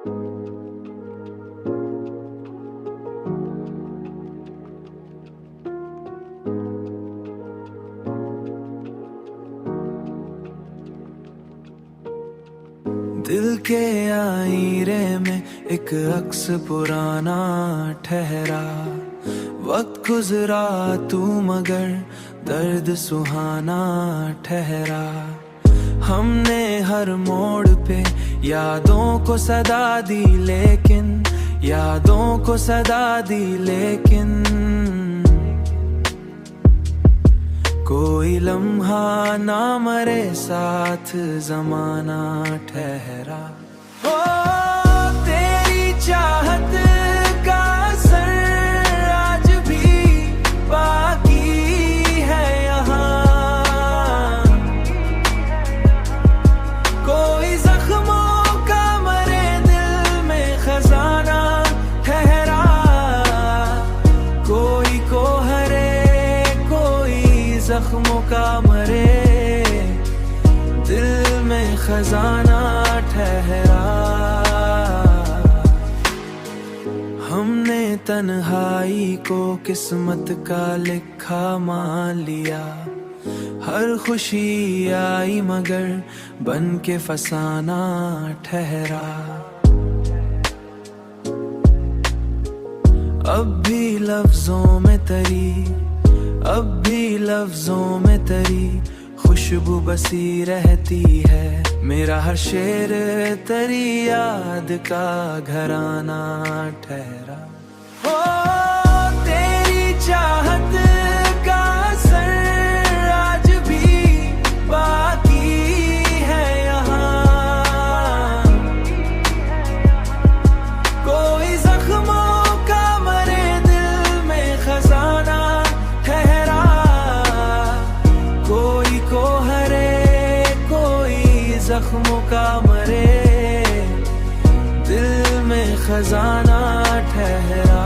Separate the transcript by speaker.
Speaker 1: दिल के आईने में एक अक्स पुराना ठहरा, वक्त गुजरा तू मगर दर्द सुहाना ठहरा। हमने हर मोड़ पे यादों को सदा दी, लेकिन यादों को सदा दी, लेकिन कोई लम्हा ना मरे साथ ज़माना ठहरा। ओ तेरी चाहत का असर आज भी बाकी है यहाँ, कोई जख्मों का मरे दिल में खजाना ठहरा, कोई को हरे जख्मों का मरे दिल में खजाना ठहरा। हमने तन्हाई को किस्मत का लिखा मान लिया, हर खुशी आई मगर बन के फसाना ठहरा। अब भी लफ्जों में तरी, अब भी लफ्जों में तेरी खुशबू बसी रहती है, मेरा हर शेर तेरी याद का घराना ठहरा। ओ तेरी चाहत का असर आज भी बाकी है यहाँ, कोई जख्मों का मरे दिल में खजाना ठहरा, कोई को हरे कोई जख्मों का मरे दिल में खजाना ठहरा।